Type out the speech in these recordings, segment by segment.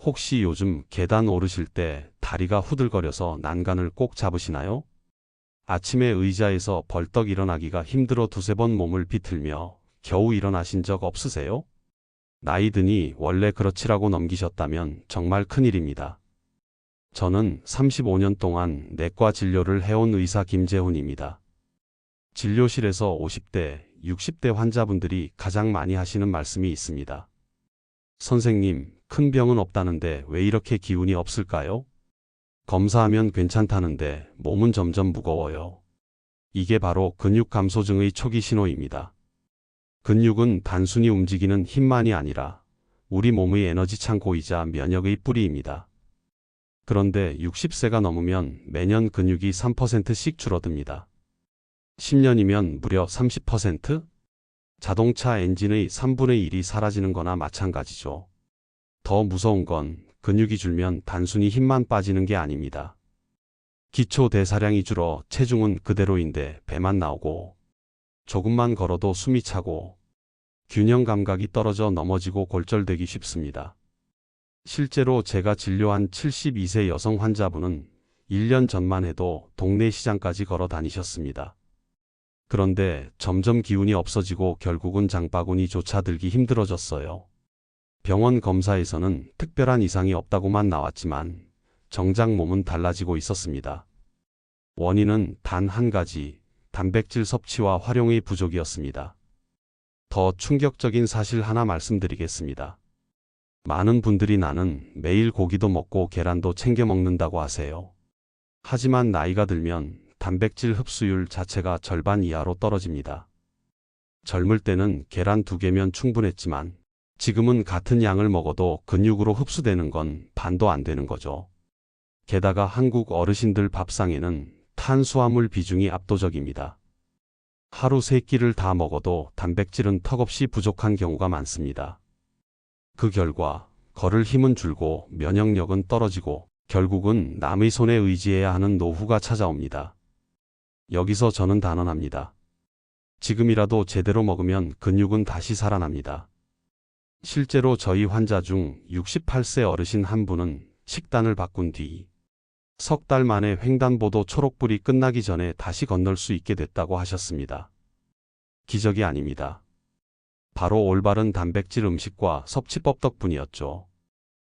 혹시 요즘 계단 오르실 때 다리가 후들거려서 난간을 꼭 잡으시나요? 아침에 의자에서 벌떡 일어나기가 힘들어 두세 번 몸을 비틀며 겨우 일어나신 적 없으세요? 나이 드니 원래 그렇지라고 넘기셨다면 정말 큰일입니다. 저는 35년 동안 내과 진료를 해온 의사 김재훈입니다. 진료실에서 50대, 60대 환자분들이 가장 많이 하시는 말씀이 있습니다. 선생님, 큰 병은 없다는데 왜 이렇게 기운이 없을까요? 검사하면 괜찮다는데 몸은 점점 무거워요. 이게 바로 근육 감소증의 초기 신호입니다. 근육은 단순히 움직이는 힘만이 아니라 우리 몸의 에너지 창고이자 면역의 뿌리입니다. 그런데 60세가 넘으면 매년 근육이 3%씩 줄어듭니다. 10년이면 무려 30%? 자동차 엔진의 3분의 1이 사라지는 거나 마찬가지죠. 더 무서운 건 근육이 줄면 단순히 힘만 빠지는 게 아닙니다. 기초 대사량이 줄어 체중은 그대로인데 배만 나오고 조금만 걸어도 숨이 차고 균형 감각이 떨어져 넘어지고 골절되기 쉽습니다. 실제로 제가 진료한 72세 여성 환자분은 1년 전만 해도 동네 시장까지 걸어 다니셨습니다. 그런데 점점 기운이 없어지고 결국은 장바구니 조차 들기 힘들어졌어요. 병원 검사에서는 특별한 이상이 없다고만 나왔지만 정작 몸은 달라지고 있었습니다. 원인은 단 한 가지, 단백질 섭취와 활용의 부족이었습니다. 더 충격적인 사실 하나 말씀드리겠습니다. 많은 분들이 나는 매일 고기도 먹고 계란도 챙겨 먹는다고 하세요. 하지만 나이가 들면 단백질 흡수율 자체가 절반 이하로 떨어집니다. 젊을 때는 계란 2개면 충분했지만 지금은 같은 양을 먹어도 근육으로 흡수되는 건 반도 안 되는 거죠. 게다가 한국 어르신들 밥상에는 탄수화물 비중이 압도적입니다. 하루 3끼를 다 먹어도 단백질은 턱없이 부족한 경우가 많습니다. 그 결과 걸을 힘은 줄고 면역력은 떨어지고 결국은 남의 손에 의지해야 하는 노후가 찾아옵니다. 여기서 저는 단언합니다. 지금이라도 제대로 먹으면 근육은 다시 살아납니다. 실제로 저희 환자 중 68세 어르신 한 분은 식단을 바꾼 뒤 석 달 만에 횡단보도 초록불이 끝나기 전에 다시 건널 수 있게 됐다고 하셨습니다. 기적이 아닙니다. 바로 올바른 단백질 음식과 섭취법 덕분이었죠.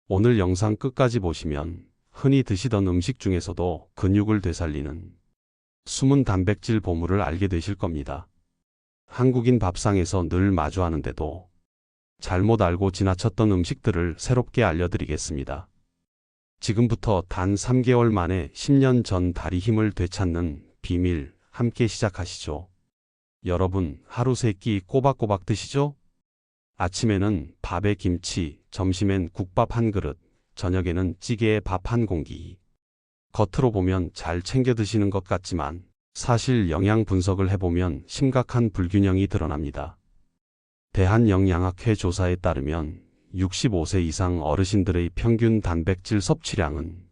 오늘 영상 끝까지 보시면 흔히 드시던 음식 중에서도 근육을 되살리는 숨은 단백질 보물을 알게 되실 겁니다. 한국인 밥상에서 늘 마주하는데도 잘못 알고 지나쳤던 음식들을 새롭게 알려드리겠습니다. 지금부터 단 3개월 만에 10년 전 다리 힘을 되찾는 비밀 함께 시작하시죠. 여러분, 하루 3끼 꼬박꼬박 드시죠? 아침에는 밥에 김치, 점심엔 국밥 한 그릇, 저녁에는 찌개에 밥 한 공기. 겉으로 보면 잘 챙겨 드시는 것 같지만 사실 영양 분석을 해보면 심각한 불균형이 드러납니다. 대한영양학회 조사에 따르면 65세 이상 어르신들의 평균 단백질 섭취량은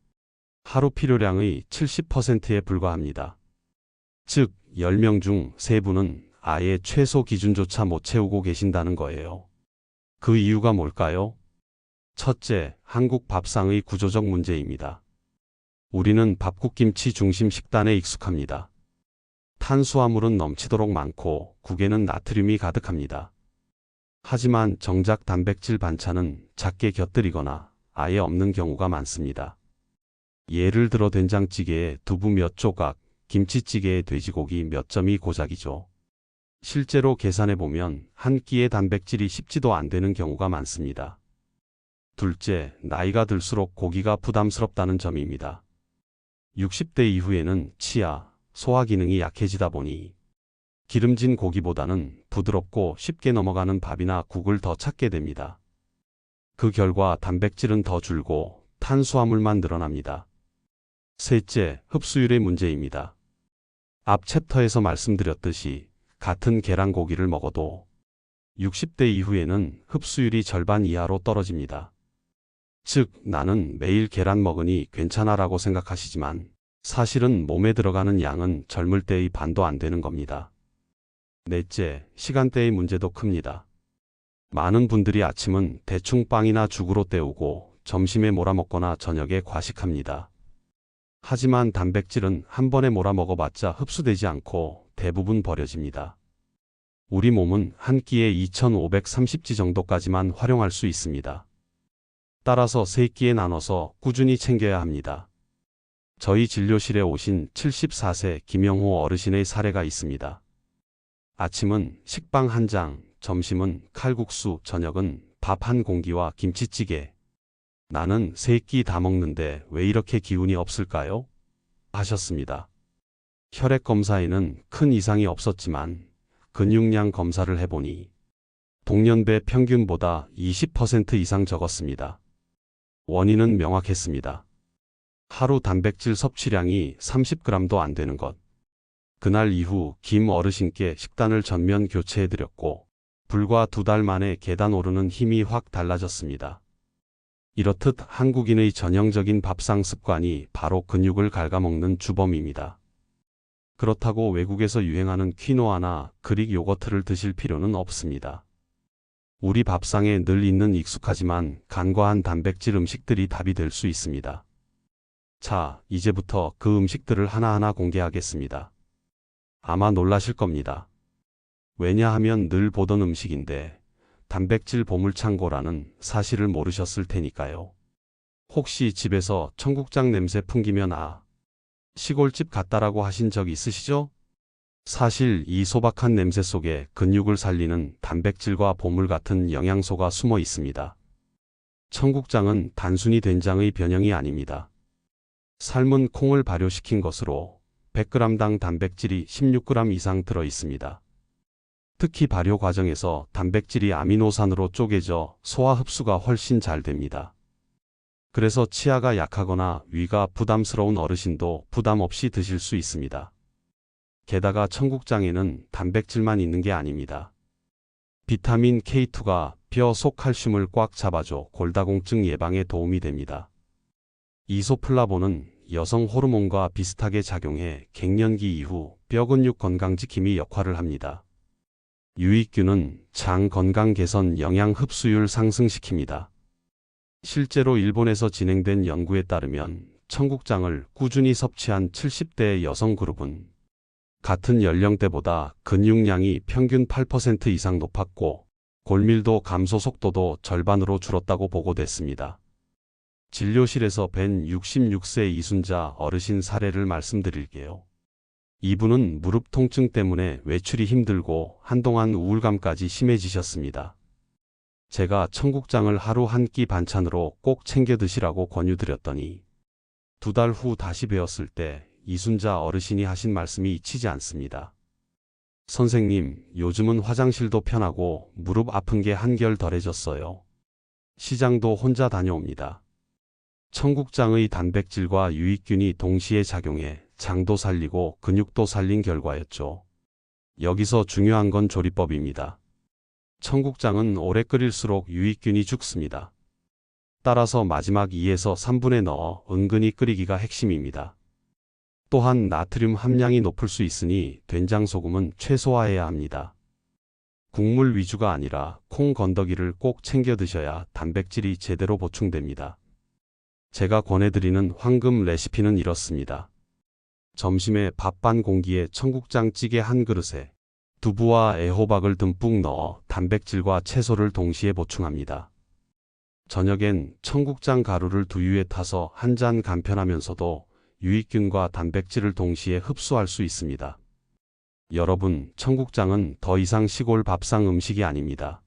하루 필요량의 70%에 불과합니다. 즉, 10명 중 3분은 아예 최소 기준조차 못 채우고 계신다는 거예요. 그 이유가 뭘까요? 첫째, 한국 밥상의 구조적 문제입니다. 우리는 밥국김치 중심 식단에 익숙합니다. 탄수화물은 넘치도록 많고 국에는 나트륨이 가득합니다. 하지만 정작 단백질 반찬은 작게 곁들이거나 아예 없는 경우가 많습니다. 예를 들어 된장찌개에 두부 몇 조각, 김치찌개에 돼지고기 몇 점이 고작이죠. 실제로 계산해보면 한 끼의 단백질이 십지도 안 되는 경우가 많습니다. 둘째, 나이가 들수록 고기가 부담스럽다는 점입니다. 60대 이후에는 치아, 소화 기능이 약해지다 보니 기름진 고기보다는 부드럽고 쉽게 넘어가는 밥이나 국을 더 찾게 됩니다. 그 결과 단백질은 더 줄고 탄수화물만 늘어납니다. 셋째, 흡수율의 문제입니다. 앞 챕터에서 말씀드렸듯이 같은 계란고기를 먹어도 60대 이후에는 흡수율이 절반 이하로 떨어집니다. 즉, 나는 매일 계란 먹으니 괜찮아라고 생각하시지만 사실은 몸에 들어가는 양은 젊을 때의 반도 안 되는 겁니다. 넷째, 시간대의 문제도 큽니다. 많은 분들이 아침은 대충 빵이나 죽으로 때우고 점심에 몰아먹거나 저녁에 과식합니다. 하지만 단백질은 한 번에 몰아먹어봤자 흡수되지 않고 대부분 버려집니다. 우리 몸은 한 끼에 2530지 정도까지만 활용할 수 있습니다. 따라서 3끼에 나눠서 꾸준히 챙겨야 합니다. 저희 진료실에 오신 74세 김영호 어르신의 사례가 있습니다. 아침은 식빵 한 장, 점심은 칼국수, 저녁은 밥 한 공기와 김치찌개. 나는 3끼 다 먹는데 왜 이렇게 기운이 없을까요? 하셨습니다. 혈액 검사에는 큰 이상이 없었지만 근육량 검사를 해보니 동년배 평균보다 20% 이상 적었습니다. 원인은 명확했습니다. 하루 단백질 섭취량이 30g도 안 되는 것. 그날 이후 김 어르신께 식단을 전면 교체해드렸고 불과 2달 만에 계단 오르는 힘이 확 달라졌습니다. 이렇듯 한국인의 전형적인 밥상 습관이 바로 근육을 갉아먹는 주범입니다. 그렇다고 외국에서 유행하는 퀴노아나 그릭 요거트를 드실 필요는 없습니다. 우리 밥상에 늘 있는 익숙하지만 간과한 단백질 음식들이 답이 될 수 있습니다. 자, 이제부터 그 음식들을 하나하나 공개하겠습니다. 아마 놀라실 겁니다. 왜냐하면 늘 보던 음식인데 단백질 보물창고라는 사실을 모르셨을 테니까요. 혹시 집에서 청국장 냄새 풍기면 시골집 같다라고 하신 적 있으시죠? 사실 이 소박한 냄새 속에 근육을 살리는 단백질과 보물 같은 영양소가 숨어 있습니다. 청국장은 단순히 된장의 변형이 아닙니다. 삶은 콩을 발효시킨 것으로 100g당 단백질이 16g 이상 들어 있습니다. 특히 발효 과정에서 단백질이 아미노산으로 쪼개져 소화 흡수가 훨씬 잘 됩니다. 그래서 치아가 약하거나 위가 부담스러운 어르신도 부담 없이 드실 수 있습니다. 게다가 청국장에는 단백질만 있는 게 아닙니다. 비타민 K2가 뼈 속 칼슘을 꽉 잡아줘 골다공증 예방에 도움이 됩니다. 이소플라본은 여성 호르몬과 비슷하게 작용해 갱년기 이후 뼈 근육 건강지킴이 역할을 합니다. 유익균은 장 건강 개선, 영양 흡수율 상승시킵니다. 실제로 일본에서 진행된 연구에 따르면 청국장을 꾸준히 섭취한 70대 여성 그룹은 같은 연령대보다 근육량이 평균 8% 이상 높았고 골밀도 감소 속도도 절반으로 줄었다고 보고됐습니다. 진료실에서 뵌 66세 이순자 어르신 사례를 말씀드릴게요. 이분은 무릎 통증 때문에 외출이 힘들고 한동안 우울감까지 심해지셨습니다. 제가 청국장을 하루 한 끼 반찬으로 꼭 챙겨 드시라고 권유드렸더니 2달 후 다시 뵈었을 때 이순자 어르신이 하신 말씀이 잊히지 않습니다. 선생님, 요즘은 화장실도 편하고 무릎 아픈 게 한결 덜해졌어요. 시장도 혼자 다녀옵니다. 청국장의 단백질과 유익균이 동시에 작용해 장도 살리고 근육도 살린 결과였죠. 여기서 중요한 건 조리법입니다. 청국장은 오래 끓일수록 유익균이 죽습니다. 따라서 마지막 2에서 3분에 넣어 은근히 끓이기가 핵심입니다. 또한 나트륨 함량이 높을 수 있으니 된장 소금은 최소화해야 합니다. 국물 위주가 아니라 콩 건더기를 꼭 챙겨 드셔야 단백질이 제대로 보충됩니다. 제가 권해드리는 황금 레시피는 이렇습니다. 점심에 밥 반 공기에 청국장 찌개 한 그릇에 두부와 애호박을 듬뿍 넣어 단백질과 채소를 동시에 보충합니다. 저녁엔 청국장 가루를 두유에 타서 한 잔 간편하면서도 유익균과 단백질을 동시에 흡수할 수 있습니다. 여러분, 청국장은 더 이상 시골 밥상 음식이 아닙니다.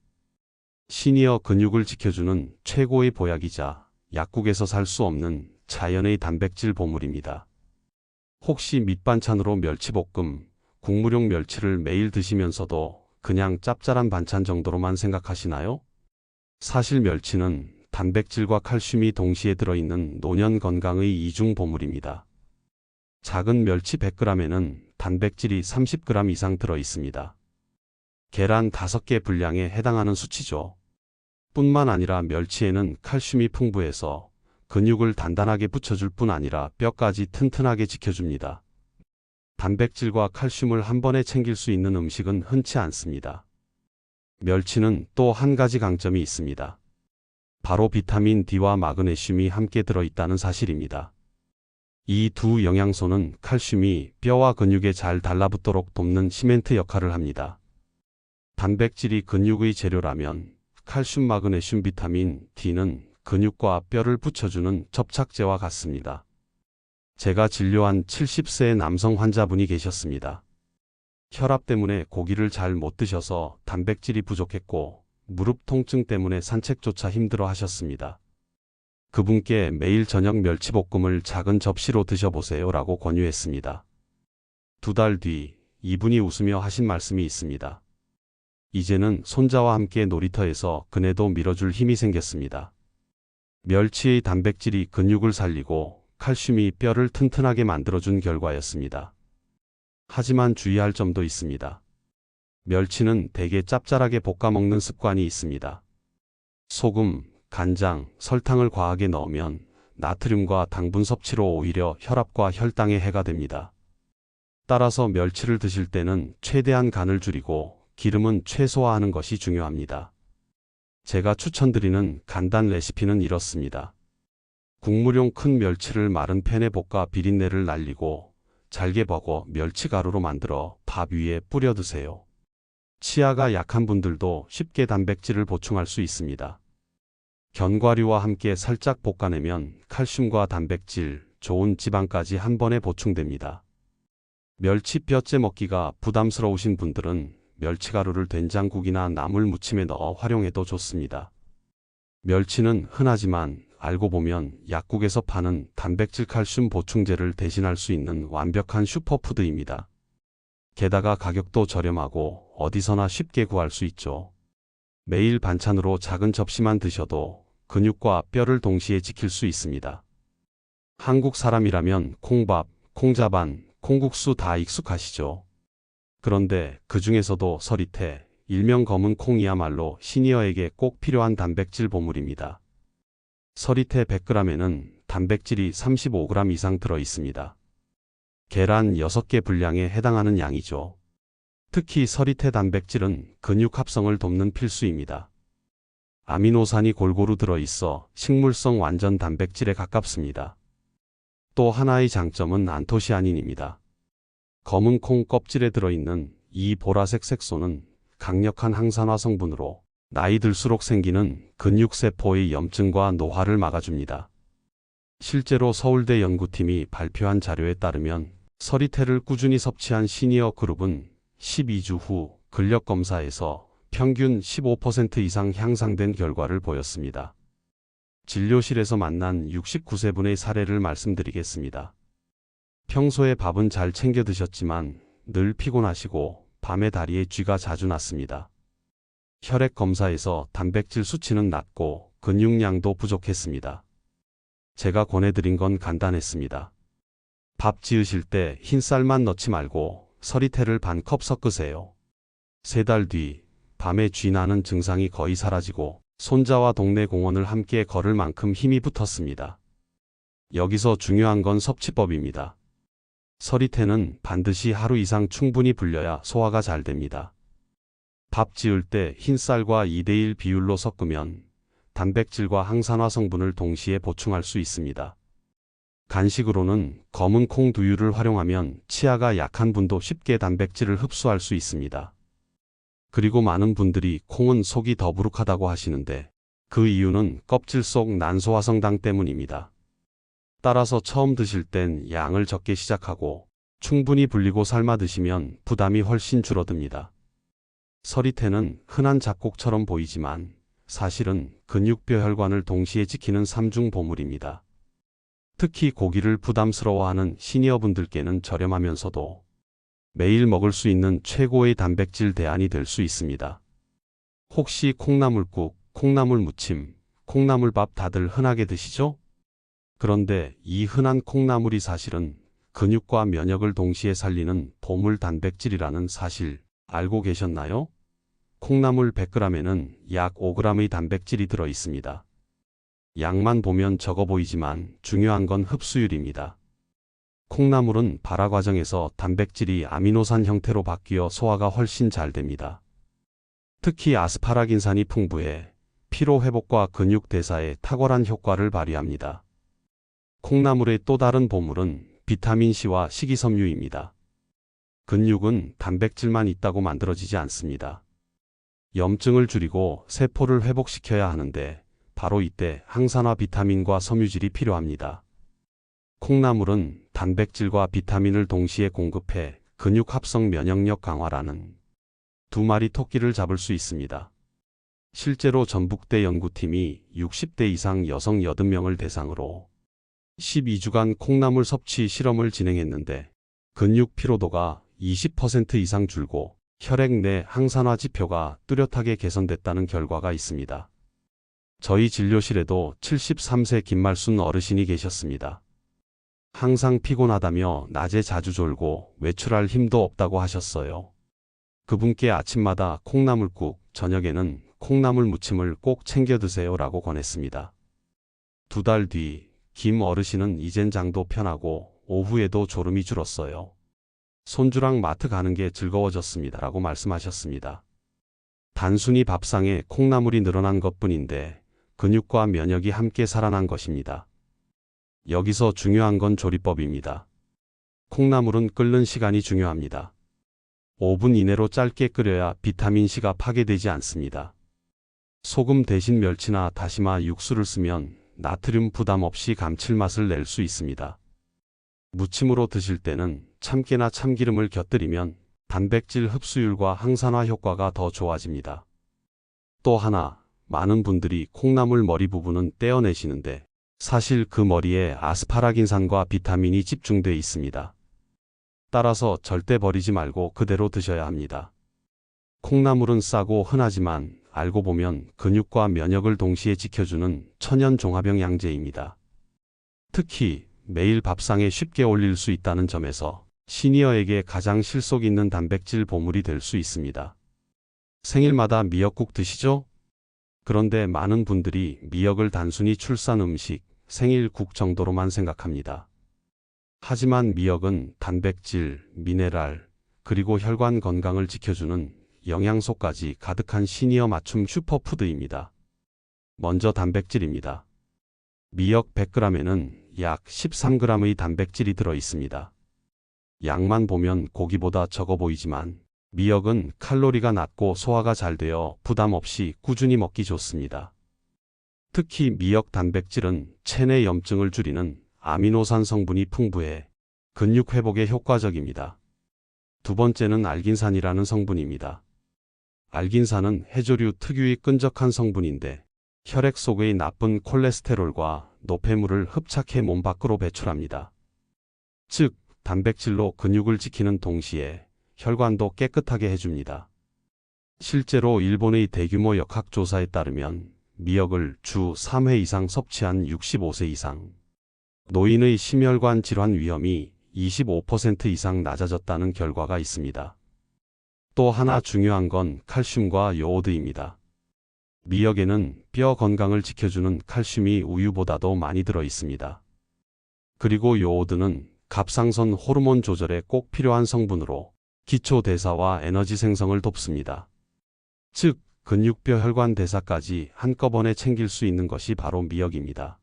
시니어 근육을 지켜주는 최고의 보약이자 약국에서 살 수 없는 자연의 단백질 보물입니다. 혹시 밑반찬으로 멸치볶음, 국물용 멸치를 매일 드시면서도 그냥 짭짤한 반찬 정도로만 생각하시나요? 사실 멸치는 단백질과 칼슘이 동시에 들어있는 노년 건강의 이중 보물입니다. 작은 멸치 100g에는 단백질이 30g 이상 들어 있습니다. 계란 5개 분량에 해당하는 수치죠. 뿐만 아니라 멸치에는 칼슘이 풍부해서 근육을 단단하게 붙여줄 뿐 아니라 뼈까지 튼튼하게 지켜줍니다. 단백질과 칼슘을 한 번에 챙길 수 있는 음식은 흔치 않습니다. 멸치는 또 한 가지 강점이 있습니다. 바로 비타민 D와 마그네슘이 함께 들어있다는 사실입니다. 이 두 영양소는 칼슘이 뼈와 근육에 잘 달라붙도록 돕는 시멘트 역할을 합니다. 단백질이 근육의 재료라면 칼슘, 마그네슘, 비타민 D는 근육과 뼈를 붙여주는 접착제와 같습니다. 제가 진료한 70세의 남성 환자분이 계셨습니다. 혈압 때문에 고기를 잘 못 드셔서 단백질이 부족했고 무릎 통증 때문에 산책조차 힘들어 하셨습니다. 그분께 매일 저녁 멸치볶음을 작은 접시로 드셔보세요 라고 권유했습니다. 2달 뒤 이분이 웃으며 하신 말씀이 있습니다. 이제는 손자와 함께 놀이터에서 그네도 밀어줄 힘이 생겼습니다. 멸치의 단백질이 근육을 살리고 칼슘이 뼈를 튼튼하게 만들어준 결과였습니다. 하지만 주의할 점도 있습니다. 멸치는 대개 짭짤하게 볶아 먹는 습관이 있습니다. 소금, 간장, 설탕을 과하게 넣으면 나트륨과 당분 섭취로 오히려 혈압과 혈당에 해가 됩니다. 따라서 멸치를 드실 때는 최대한 간을 줄이고 기름은 최소화하는 것이 중요합니다. 제가 추천드리는 간단 레시피는 이렇습니다. 국물용 큰 멸치를 마른 팬에 볶아 비린내를 날리고 잘게 버거 멸치가루로 만들어 밥 위에 뿌려 드세요. 치아가 약한 분들도 쉽게 단백질을 보충할 수 있습니다. 견과류와 함께 살짝 볶아내면 칼슘과 단백질, 좋은 지방까지 한 번에 보충됩니다. 멸치 뼈째 먹기가 부담스러우신 분들은 멸치가루를 된장국이나 나물 무침에 넣어 활용해도 좋습니다. 멸치는 흔하지만 알고 보면 약국에서 파는 단백질 칼슘 보충제를 대신할 수 있는 완벽한 슈퍼푸드입니다. 게다가 가격도 저렴하고 어디서나 쉽게 구할 수 있죠. 매일 반찬으로 작은 접시만 드셔도 근육과 뼈를 동시에 지킬 수 있습니다. 한국 사람이라면 콩밥, 콩자반, 콩국수 다 익숙하시죠. 그런데 그 중에서도 서리태, 일명 검은 콩이야말로 시니어에게 꼭 필요한 단백질 보물입니다. 서리태 100g에는 단백질이 35g 이상 들어 있습니다. 계란 6개 분량에 해당하는 양이죠. 특히 서리태 단백질은 근육 합성을 돕는 필수입니다. 아미노산이 골고루 들어있어 식물성 완전 단백질에 가깝습니다. 또 하나의 장점은 안토시아닌입니다. 검은 콩 껍질에 들어있는 이 보라색 색소는 강력한 항산화 성분으로 나이 들수록 생기는 근육세포의 염증과 노화를 막아줍니다. 실제로 서울대 연구팀이 발표한 자료에 따르면 서리태를 꾸준히 섭취한 시니어 그룹은 12주 후 근력검사에서 평균 15% 이상 향상된 결과를 보였습니다. 진료실에서 만난 69세분의 사례를 말씀드리겠습니다. 평소에 밥은 잘 챙겨 드셨지만 늘 피곤하시고 밤에 다리에 쥐가 자주 났습니다. 혈액 검사에서 단백질 수치는 낮고 근육량도 부족했습니다. 제가 권해드린 건 간단했습니다. 밥 지으실 때 흰쌀만 넣지 말고 서리태를 반 컵 섞으세요. 3달 뒤 밤에 쥐 나는 증상이 거의 사라지고 손자와 동네 공원을 함께 걸을 만큼 힘이 붙었습니다. 여기서 중요한 건 섭취법입니다. 서리태는 반드시 하루 이상 충분히 불려야 소화가 잘 됩니다. 밥 지을 때 흰쌀과 2:1 비율로 섞으면 단백질과 항산화 성분을 동시에 보충할 수 있습니다. 간식으로는 검은 콩 두유를 활용하면 치아가 약한 분도 쉽게 단백질을 흡수할 수 있습니다. 그리고 많은 분들이 콩은 속이 더부룩하다고 하시는데 그 이유는 껍질 속 난소화성당 때문입니다. 따라서 처음 드실 땐 양을 적게 시작하고 충분히 불리고 삶아 드시면 부담이 훨씬 줄어듭니다. 서리태는 흔한 잡곡처럼 보이지만 사실은 근육뼈 혈관을 동시에 지키는 삼중 보물입니다. 특히 고기를 부담스러워하는 시니어분들께는 저렴하면서도 매일 먹을 수 있는 최고의 단백질 대안이 될 수 있습니다. 혹시 콩나물국, 콩나물 무침, 콩나물밥 다들 흔하게 드시죠? 그런데 이 흔한 콩나물이 사실은 근육과 면역을 동시에 살리는 보물 단백질이라는 사실 알고 계셨나요? 콩나물 100g에는 약 5g의 단백질이 들어 있습니다. 양만 보면 적어 보이지만 중요한 건 흡수율입니다. 콩나물은 발화 과정에서 단백질이 아미노산 형태로 바뀌어 소화가 훨씬 잘 됩니다. 특히 아스파라긴산이 풍부해 피로 회복과 근육 대사에 탁월한 효과를 발휘합니다. 콩나물의 또 다른 보물은 비타민C와 식이섬유입니다. 근육은 단백질만 있다고 만들어지지 않습니다. 염증을 줄이고 세포를 회복시켜야 하는데 바로 이때 항산화 비타민과 섬유질이 필요합니다. 콩나물은 단백질과 비타민을 동시에 공급해 근육 합성 면역력 강화라는 두 마리 토끼를 잡을 수 있습니다. 실제로 전북대 연구팀이 60대 이상 여성 80명을 대상으로 12주간 콩나물 섭취 실험을 진행했는데 근육 피로도가 20% 이상 줄고 혈액 내 항산화 지표가 뚜렷하게 개선됐다는 결과가 있습니다. 저희 진료실에도 73세 김말순 어르신이 계셨습니다. 항상 피곤하다며 낮에 자주 졸고 외출할 힘도 없다고 하셨어요. 그분께 아침마다 콩나물국, 저녁에는 콩나물 무침을 꼭 챙겨 드세요 라고 권했습니다. 2달 뒤 김 어르신은 이젠 장도 편하고 오후에도 졸음이 줄었어요. 손주랑 마트 가는 게 즐거워졌습니다 라고 말씀하셨습니다. 단순히 밥상에 콩나물이 늘어난 것뿐인데 근육과 면역이 함께 살아난 것입니다. 여기서 중요한 건 조리법입니다. 콩나물은 끓는 시간이 중요합니다. 5분 이내로 짧게 끓여야 비타민C가 파괴되지 않습니다. 소금 대신 멸치나 다시마 육수를 쓰면 나트륨 부담 없이 감칠맛을 낼 수 있습니다. 무침으로 드실 때는 참깨나 참기름을 곁들이면 단백질 흡수율과 항산화 효과가 더 좋아집니다. 또 하나, 많은 분들이 콩나물 머리 부분은 떼어내시는데 사실 그 머리에 아스파라긴산과 비타민이 집중돼 있습니다. 따라서 절대 버리지 말고 그대로 드셔야 합니다. 콩나물은 싸고 흔하지만 알고 보면 근육과 면역을 동시에 지켜주는 천연 종합형 양제입니다. 특히 매일 밥상에 쉽게 올릴 수 있다는 점에서 시니어에게 가장 실속 있는 단백질 보물이 될 수 있습니다. 생일마다 미역국 드시죠? 그런데 많은 분들이 미역을 단순히 출산 음식, 생일국 정도로만 생각합니다. 하지만 미역은 단백질, 미네랄, 그리고 혈관 건강을 지켜주는 영양소까지 가득한 시니어 맞춤 슈퍼푸드입니다. 먼저 단백질입니다. 미역 100g에는 약 13g의 단백질이 들어 있습니다. 양만 보면 고기보다 적어 보이지만 미역은 칼로리가 낮고 소화가 잘 되어 부담 없이 꾸준히 먹기 좋습니다. 특히 미역 단백질은 체내 염증을 줄이는 아미노산 성분이 풍부해 근육 회복에 효과적입니다. 두 번째는 알긴산이라는 성분입니다. 알긴산은 해조류 특유의 끈적한 성분인데 혈액 속의 나쁜 콜레스테롤과 노폐물을 흡착해 몸 밖으로 배출합니다. 즉, 단백질로 근육을 지키는 동시에 혈관도 깨끗하게 해줍니다. 실제로 일본의 대규모 역학조사에 따르면 미역을 주 3회 이상 섭취한 65세 이상 노인의 심혈관 질환 위험이 25% 이상 낮아졌다는 결과가 있습니다. 또 하나 중요한 건 칼슘과 요오드입니다. 미역에는 뼈 건강을 지켜주는 칼슘이 우유보다도 많이 들어 있습니다. 그리고 요오드는 갑상선 호르몬 조절에 꼭 필요한 성분으로 기초 대사와 에너지 생성을 돕습니다. 즉, 근육뼈 혈관 대사까지 한꺼번에 챙길 수 있는 것이 바로 미역입니다.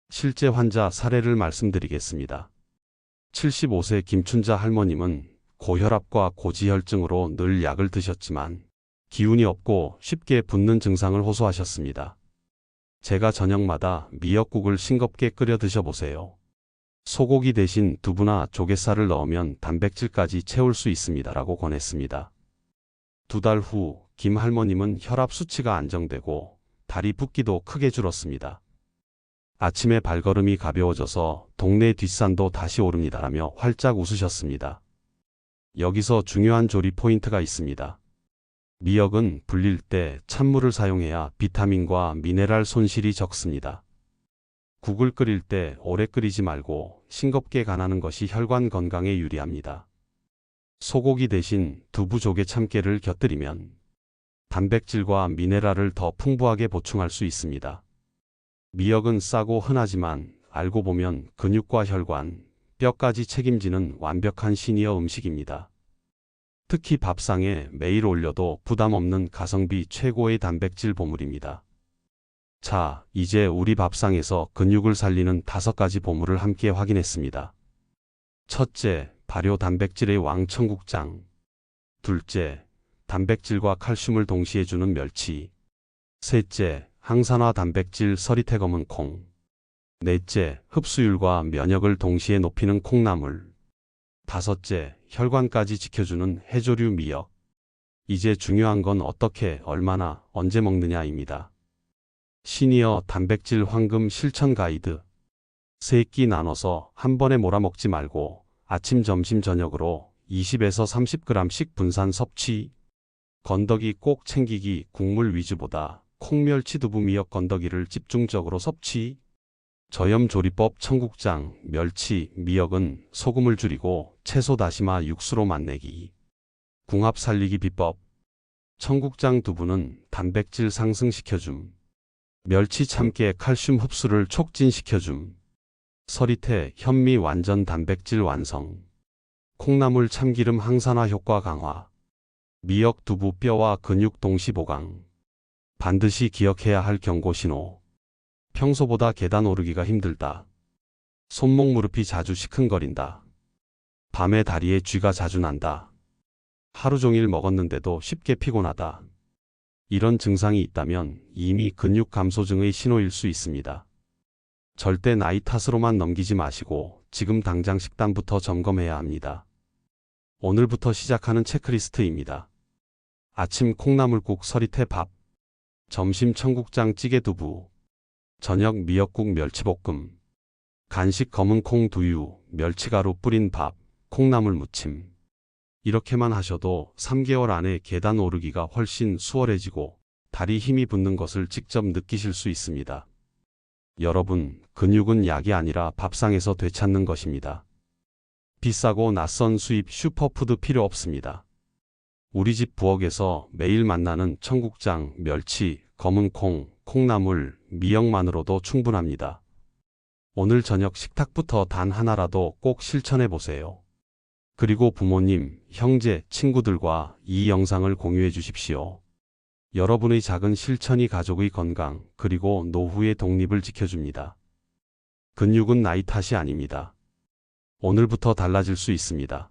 실제 환자 사례를 말씀드리겠습니다. 75세 김춘자 할머님은 고혈압과 고지혈증으로 늘 약을 드셨지만 기운이 없고 쉽게 붓는 증상을 호소하셨습니다. 제가 저녁마다 미역국을 싱겁게 끓여 드셔보세요. 소고기 대신 두부나 조갯살을 넣으면 단백질까지 채울 수 있습니다 라고 권했습니다. 2달 후 김 할머님은 혈압 수치가 안정되고 다리 붓기도 크게 줄었습니다. 아침에 발걸음이 가벼워져서 동네 뒷산도 다시 오릅니다라며 활짝 웃으셨습니다. 여기서 중요한 조리 포인트가 있습니다. 미역은 불릴 때 찬물을 사용해야 비타민과 미네랄 손실이 적습니다. 국을 끓일 때 오래 끓이지 말고 싱겁게 간하는 것이 혈관 건강에 유리합니다. 소고기 대신 두부 조개 참깨를 곁들이면 단백질과 미네랄을 더 풍부하게 보충할 수 있습니다. 미역은 싸고 흔하지만 알고 보면 근육과 혈관, 뼈까지 책임지는 완벽한 시니어 음식입니다. 특히 밥상에 매일 올려도 부담 없는 가성비 최고의 단백질 보물입니다. 자, 이제 우리 밥상에서 근육을 살리는 5가지 보물을 함께 확인했습니다. 첫째, 발효 단백질의 왕 청국장. 둘째, 단백질과 칼슘을 동시에 주는 멸치. 셋째, 항산화 단백질 서리태 검은 콩. 넷째, 흡수율과 면역을 동시에 높이는 콩나물. 다섯째, 혈관까지 지켜주는 해조류 미역. 이제 중요한 건 어떻게, 얼마나, 언제 먹느냐입니다. 시니어 단백질 황금 실천 가이드. 3끼 나눠서 한 번에 몰아먹지 말고 아침, 점심, 저녁으로 20에서 30g씩 분산 섭취. 건더기 꼭 챙기기. 국물 위주보다 콩멸치 두부 미역 건더기를 집중적으로 섭취. 저염 조리법 청국장, 멸치, 미역은 소금을 줄이고 채소 다시마 육수로 맛내기. 궁합 살리기 비법. 청국장 두부는 단백질 상승시켜줌. 멸치 참깨 칼슘 흡수를 촉진시켜줌. 서리태 현미 완전 단백질 완성. 콩나물 참기름 항산화 효과 강화. 미역 두부 뼈와 근육 동시 보강. 반드시 기억해야 할 경고 신호. 평소보다 계단 오르기가 힘들다. 손목 무릎이 자주 시큰거린다. 밤에 다리에 쥐가 자주 난다. 하루 종일 먹었는데도 쉽게 피곤하다. 이런 증상이 있다면 이미 근육 감소증의 신호일 수 있습니다. 절대 나이 탓으로만 넘기지 마시고 지금 당장 식단부터 점검해야 합니다. 오늘부터 시작하는 체크리스트입니다. 아침 콩나물국 서리태 밥. 점심 청국장 찌개 두부. 저녁 미역국 멸치볶음. 간식 검은 콩 두유, 멸치가루 뿌린 밥, 콩나물 무침. 이렇게만 하셔도 3개월 안에 계단 오르기가 훨씬 수월해지고 다리 힘이 붙는 것을 직접 느끼실 수 있습니다. 여러분, 근육은 약이 아니라 밥상에서 되찾는 것입니다. 비싸고 낯선 수입 슈퍼푸드 필요 없습니다. 우리 집 부엌에서 매일 만나는 청국장, 멸치, 검은 콩, 콩나물, 미역만으로도 충분합니다. 오늘 저녁 식탁부터 단 하나라도 꼭 실천해 보세요. 그리고 부모님, 형제, 친구들과 이 영상을 공유해 주십시오. 여러분의 작은 실천이 가족의 건강, 그리고 노후의 독립을 지켜줍니다. 근육은 나이 탓이 아닙니다. 오늘부터 달라질 수 있습니다.